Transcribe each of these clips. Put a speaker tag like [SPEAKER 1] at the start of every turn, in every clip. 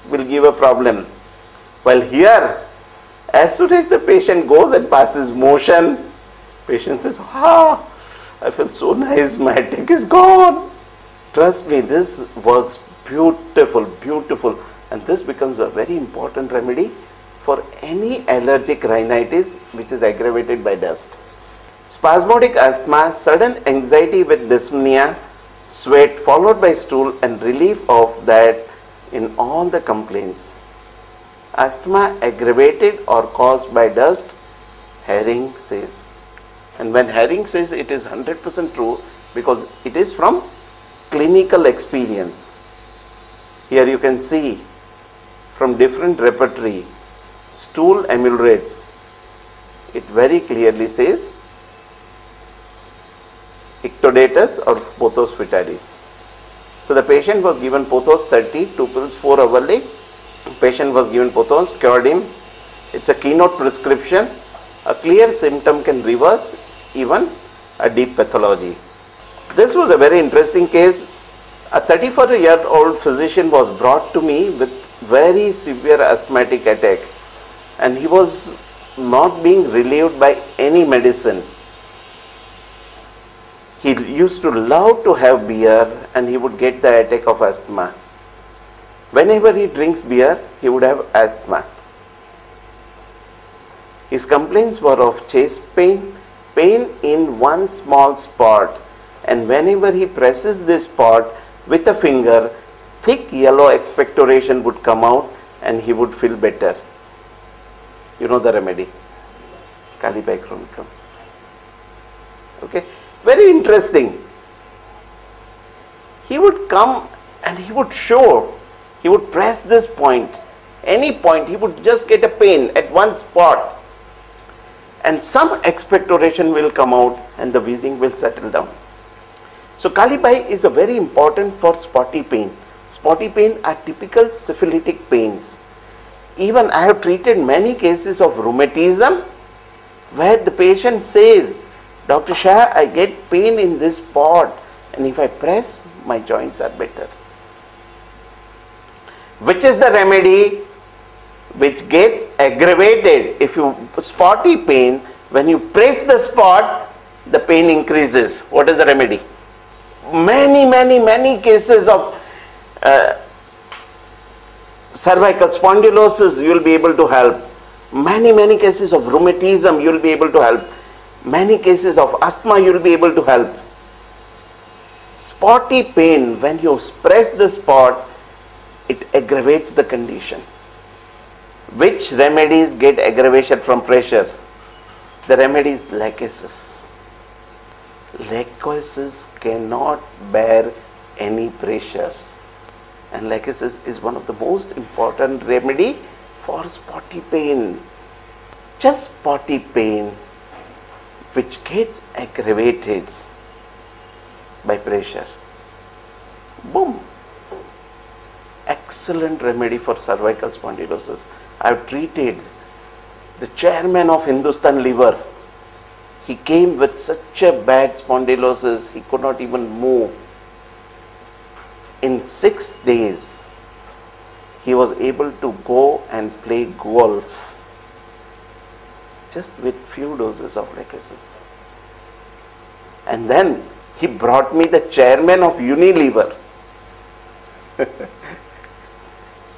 [SPEAKER 1] will give a problem. While here, as soon as the patient goes and passes motion, patient says, ah, I feel so nice, my headache is gone. Trust me, this works beautiful, beautiful. And this becomes a very important remedy for any allergic rhinitis which is aggravated by dust. Spasmodic asthma, sudden anxiety with dyspnea, sweat followed by stool and relief of that in all the complaints. Asthma aggravated or caused by dust, Herring says. And when Herring says, it is 100% true because it is from clinical experience. Here you can see from different repertory, stool ameliorates. It very clearly says Ictodatus or Pothos fetaris. So the patient was given Pothos 30, 2 pills 4 hourly. Patient was given Pothos, cured him. It's a keynote prescription. A clear symptom can reverse even a deep pathology. This was a very interesting case. A 34-year-old physician was brought to me with very severe asthmatic attack, and he was not being relieved by any medicine. He used to love to have beer and he would get the attack of asthma. Whenever he drinks beer, he would have asthma. His complaints were of chest pain, pain in one small spot, and whenever he presses this spot with a finger, thick yellow expectoration would come out and he would feel better. You know the remedy, Kalibai chronicum. Okay, very interesting. He would come and he would show, he would press this point, any point, he would just get a pain at one spot, and some expectoration will come out and the wheezing will settle down. So Kalibai is a very important for spotty pain. Spotty pain are typical syphilitic pains. Even I have treated many cases of rheumatism where the patient says, Dr. Shah, I get pain in this spot, and if I press, my joints are better. Which is the remedy which gets aggravated? If you spotty pain, when you press the spot, the pain increases. What is the remedy? Many cases of cervical spondylosis you will be able to help. Many cases of rheumatism you will be able to help. Many cases of asthma you will be able to help. Spotty pain, when you press the spot, it aggravates the condition. Which remedies get aggravation from pressure? The remedy is lachesis. Lachesis cannot bear any pressure, and lachesis is one of the most important remedy for spotty pain. Just spotty pain which gets aggravated by pressure. Boom! Excellent remedy for cervical spondylosis. I have treated the chairman of Hindustan Liver. He came with such a bad spondylosis, he could not even move. In 6 days, he was able to go and play golf just with few doses of lachesis. And then he brought me the chairman of Unilever.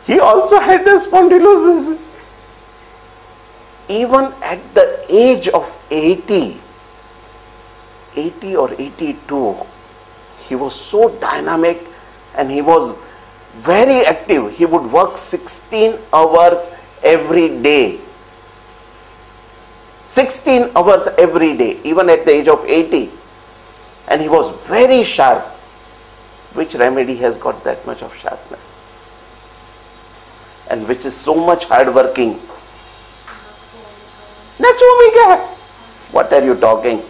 [SPEAKER 1] He also had the spondylosis. Even at the age of 80 or 82, he was so dynamic and he was very active. He would work 16 hours every day. 16 hours every day, even at the age of 80. And he was very sharp. Which remedy has got that much of sharpness? And which is so much hard working? Natsuvamika. What are you talking?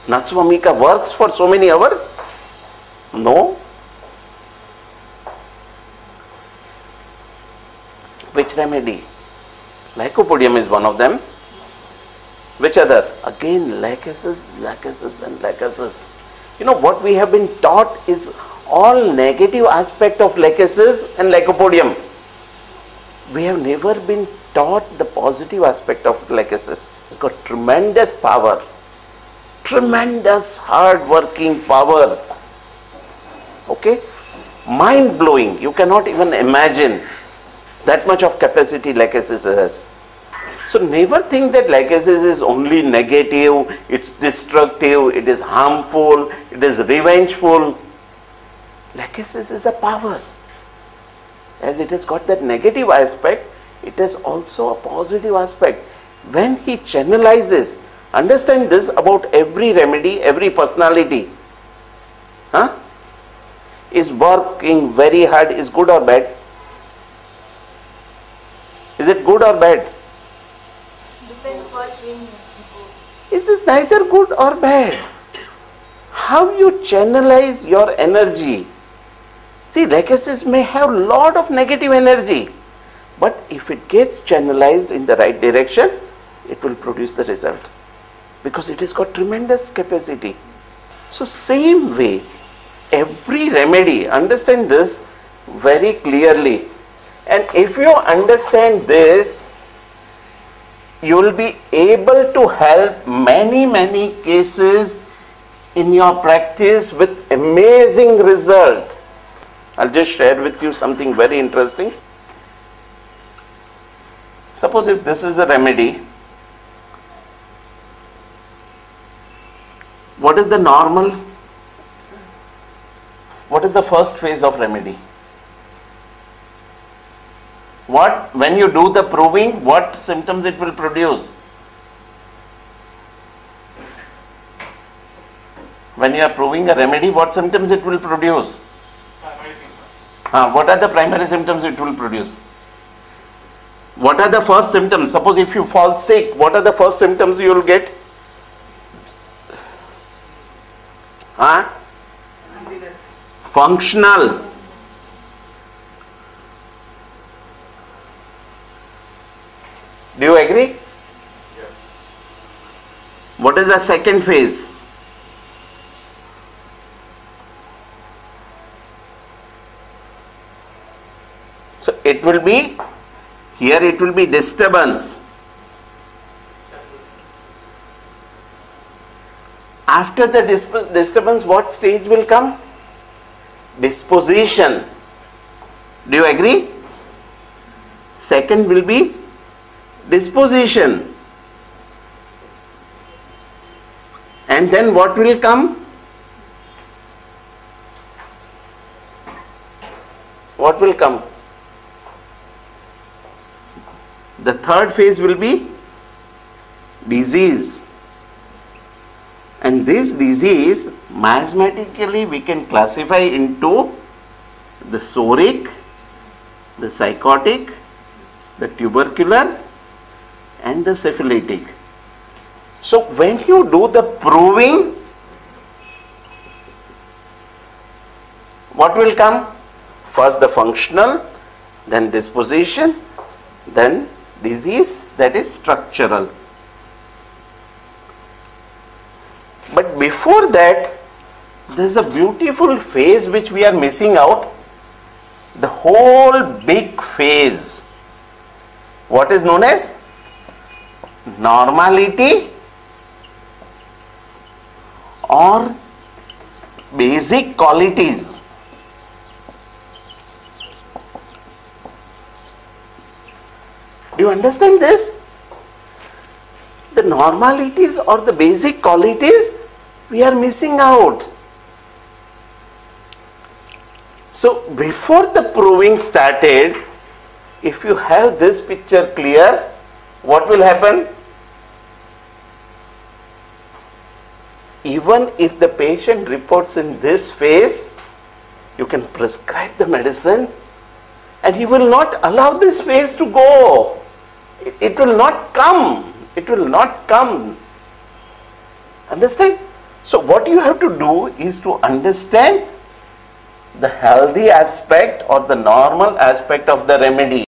[SPEAKER 1] Natsuvamika works for so many hours? No. Which remedy? Lycopodium is one of them. Which other? Again, lachesis and lachesis. You know what we have been taught is all negative aspect of lachesis and lycopodium. we have never been taught the positive aspect of lachesis. It's got tremendous power, tremendous hard-working power. Okay? Mind-blowing. You cannot even imagine that much of capacity lachesis has. So never think that lachesis is only negative, it's destructive, it is harmful, it is revengeful. Lachesis is a power. As it has got that negative aspect, it has also a positive aspect. When he channelizes, understand this about every remedy, every personality. Is working very hard, is good or bad? Is it good or bad?
[SPEAKER 2] Depends what way you go.
[SPEAKER 1] It is neither good or bad. How you channelize your energy. See, lachesis may have lot of negative energy, but if it gets channelized in the right direction, it will produce the result, because it has got tremendous capacity. So same way, every remedy, understand this very clearly, and if you understand this, you will be able to help many cases in your practice with amazing result. I'll just share with you something very interesting. Suppose if this is the remedy, what is the normal? What is the first phase of remedy? What, when you do the proving, what symptoms it will produce? When you are proving a remedy, what symptoms it will produce? What are the primary symptoms it will produce? What are the first symptoms? Suppose if you fall sick, what are the first symptoms you will get? Functional. Do you agree?
[SPEAKER 3] Yes.
[SPEAKER 1] What is the second phase? So it will be, here it will be disturbance. After the disturbance, what stage will come? Disposition. Do you agree? Second will be disposition. And then what will come? What will come? The third phase will be disease. And this disease, miasmatically we can classify into the psoric, the psychotic, the tubercular and the syphilitic. So when you do the proving, what will come? First the functional, then disposition, then disease, that is structural. But before that, there is a beautiful phase which we are missing out. The whole big phase. What is known as normality or basic qualities. Do you understand this? The normalities or the basic qualities we are missing out. So before the proving started, if you have this picture clear, what will happen? Even if the patient reports in this phase, you can prescribe the medicine and he will not allow this phase to go. It will not come. It will not come. Understand? So what you have to do is to understand the healthy aspect or the normal aspect of the remedy.